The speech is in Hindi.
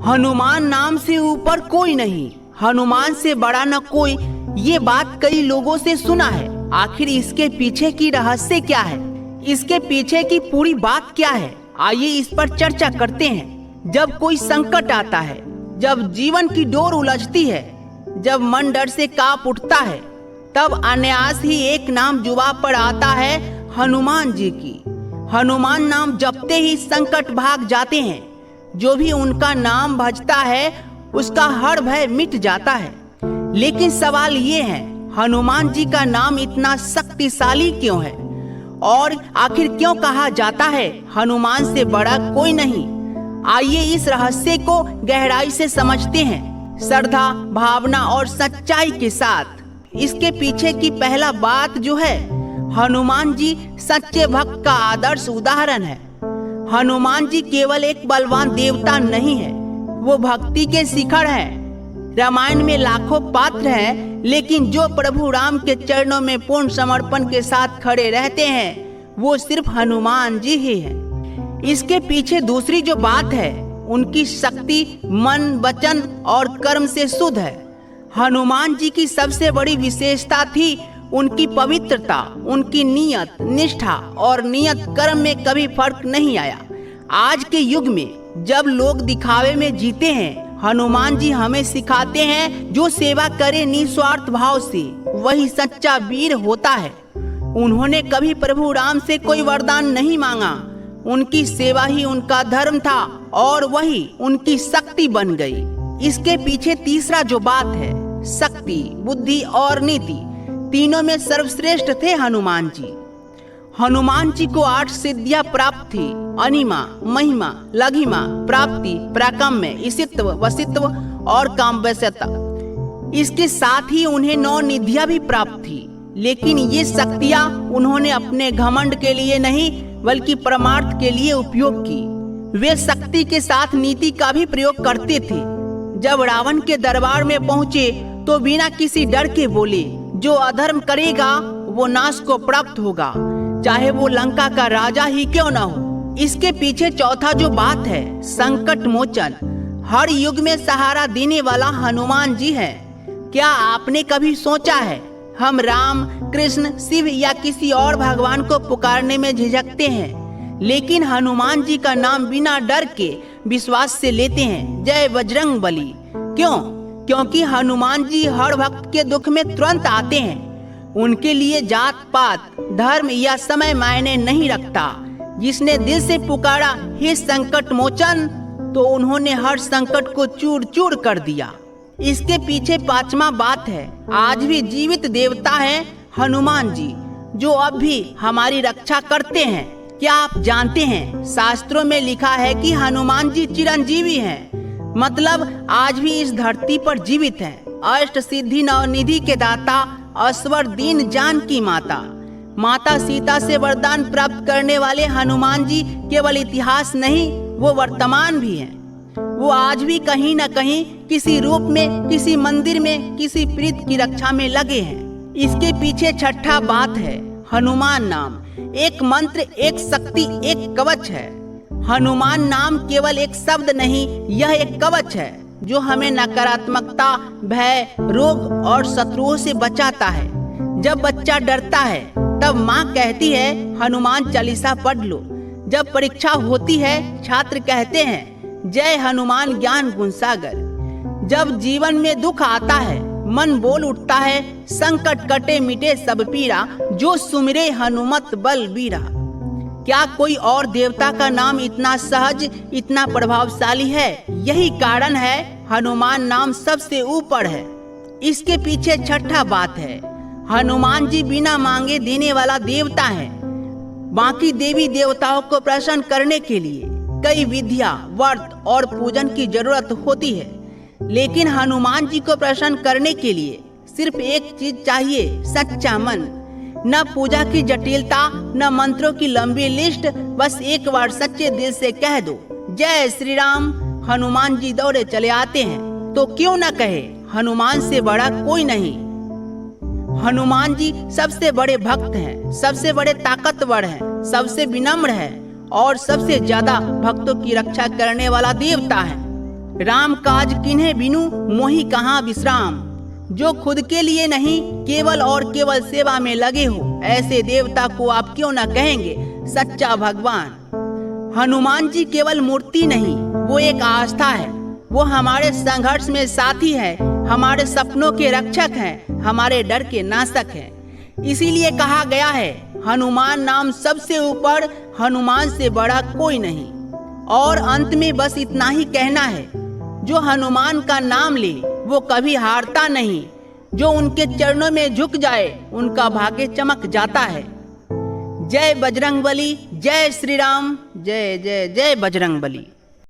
हनुमान नाम से ऊपर कोई नहीं, हनुमान से बड़ा न कोई, ये बात कई लोगों से सुना है। आखिर इसके पीछे की रहस्य क्या है, इसके पीछे की पूरी बात क्या है, आइए इस पर चर्चा करते हैं। जब कोई संकट आता है, जब जीवन की डोर उलझती है, जब मन डर से कांप उठता है, तब अनायास ही एक नाम जुबां पर आता है, हनुमान जी की। हनुमान नाम जपते ही संकट भाग जाते हैं। जो भी उनका नाम भजता है उसका हर भय मिट जाता है। लेकिन सवाल ये है, हनुमान जी का नाम इतना शक्तिशाली क्यों है, और आखिर क्यों कहा जाता है हनुमान से बड़ा कोई नहीं। आइए इस रहस्य को गहराई से समझते हैं, श्रद्धा, भावना और सच्चाई के साथ। इसके पीछे की पहला बात जो है, हनुमान जी सच्चे भक्त का आदर्श उदाहरण है। हनुमान जी केवल एक बलवान देवता नहीं है, वो भक्ति के शिखर हैं। रामायण में लाखों पात्र हैं, लेकिन जो प्रभु राम के चरणों में पूर्ण समर्पण के साथ खड़े रहते हैं, वो सिर्फ हनुमान जी ही हैं। इसके पीछे दूसरी जो बात है, उनकी शक्ति मन, वचन और कर्म से शुद्ध है। हनुमान जी की सबसे बड़ी विशेषता थी उनकी पवित्रता, उनकी नियत, निष्ठा और नियत कर्म में कभी फर्क नहीं आया। आज के युग में जब लोग दिखावे में जीते हैं, हनुमान जी हमें सिखाते हैं, जो सेवा करे निस्वार्थ भाव से वही सच्चा वीर होता है। उन्होंने कभी प्रभु राम से कोई वरदान नहीं मांगा, उनकी सेवा ही उनका धर्म था और वही उनकी शक्ति बन गई। इसके पीछे तीसरा जो बात है, शक्ति, बुद्धि और नीति, तीनों में सर्वश्रेष्ठ थे हनुमान जी। हनुमान जी को 8 सिद्धियां प्राप्त थी, अनिमा, महिमा, लघिमा, प्राप्ति, प्राकम्य, ईशित्व, वसित्व और कामवश्यता। इसके साथ ही उन्हें 9 निधियां भी प्राप्त थी। लेकिन ये शक्तियां उन्होंने अपने घमंड के लिए नहीं, बल्कि परमार्थ के लिए उपयोग की। वे शक्ति के साथ नीति का भी प्रयोग करते थे। जब रावण के दरबार में पहुंचे तो बिना किसी डर के बोले, जो अधर्म करेगा वो नाश को प्राप्त होगा, चाहे वो लंका का राजा ही क्यों न हो। इसके पीछे चौथा जो बात है, संकट मोचन, हर युग में सहारा देने वाला हनुमान जी है। क्या आपने कभी सोचा है, हम राम, कृष्ण, शिव या किसी और भगवान को पुकारने में झिझकते हैं, लेकिन हनुमान जी का नाम बिना डर के विश्वास से लेते हैं, जय बजरंग बली। क्यों? क्योंकि हनुमान जी हर भक्त के दुख में तुरंत आते हैं। उनके लिए जात पात, धर्म या समय मायने नहीं रखता। जिसने दिल से पुकारा, हे संकट मोचन, तो उन्होंने हर संकट को चूर चूर कर दिया। इसके पीछे पांचवा बात है, आज भी जीवित देवता है हनुमान जी, जो अब भी हमारी रक्षा करते हैं। क्या आप जानते हैं, शास्त्रों में लिखा है कि हनुमान जी चिरंजीवी हैं, मतलब आज भी इस धरती पर जीवित हैं। अष्ट सिद्धि नवनिधि के दाता, अस्वर दीन जानकी माता, माता सीता से वरदान प्राप्त करने वाले हनुमान जी केवल इतिहास नहीं, वो वर्तमान भी हैं। वो आज भी कहीं न कहीं किसी रूप में, किसी मंदिर में, किसी प्रीत की रक्षा में लगे हैं। इसके पीछे छठा बात है, हनुमान नाम एक मंत्र, एक शक्ति, एक कवच है। हनुमान नाम केवल एक शब्द नहीं, यह एक कवच है जो हमें नकारात्मकता, भय, रोग और शत्रुओं से बचाता है। जब बच्चा डरता है तब माँ कहती है हनुमान चालीसा पढ़ लो। जब परीक्षा होती है छात्र कहते हैं जय हनुमान ज्ञान गुण सागर। जब जीवन में दुख आता है मन बोल उठता है संकट कटे मिटे सब पीरा, जो सुमिरे हनुमत बल बीरा। क्या कोई और देवता का नाम इतना सहज, इतना प्रभावशाली है? यही कारण है हनुमान नाम सबसे ऊपर है। इसके पीछे छठा बात है, हनुमान जी बिना मांगे देने वाला देवता है। बाकी देवी देवताओं को प्रसन्न करने के लिए कई विधियां, व्रत और पूजन की जरूरत होती है, लेकिन हनुमान जी को प्रसन्न करने के लिए सिर्फ एक चीज चाहिए, सच्चा मन। न पूजा की जटिलता, न मंत्रों की लंबी लिस्ट, बस एक बार सच्चे दिल से कह दो जय श्री राम। हनुमान जी दौड़े चले आते हैं। तो क्यों न कहे, हनुमान से बड़ा कोई नहीं। हनुमान जी सबसे बड़े भक्त हैं, सबसे बड़े ताकतवर हैं, सबसे विनम्र हैं और सबसे ज्यादा भक्तों की रक्षा करने वाला देवता है। राम काज किन्हे बिनु मोहि कहाँ विश्राम। जो खुद के लिए नहीं केवल और केवल सेवा में लगे हो, ऐसे देवता को आप क्यों न कहेंगे सच्चा भगवान। हनुमान जी केवल मूर्ति नहीं, वो एक आस्था है। वो हमारे संघर्ष में साथी है, हमारे सपनों के रक्षक हैं, हमारे डर के नाशक हैं। इसीलिए कहा गया है हनुमान नाम सबसे ऊपर, हनुमान से बड़ा कोई नहीं। और अंत में बस इतना ही कहना है, जो हनुमान का नाम ले वो कभी हारता नहीं। जो उनके चरणों में झुक जाए उनका भाग्य चमक जाता है। जय बजरंगबली, जय श्री राम, जय जय जय बजरंगबली।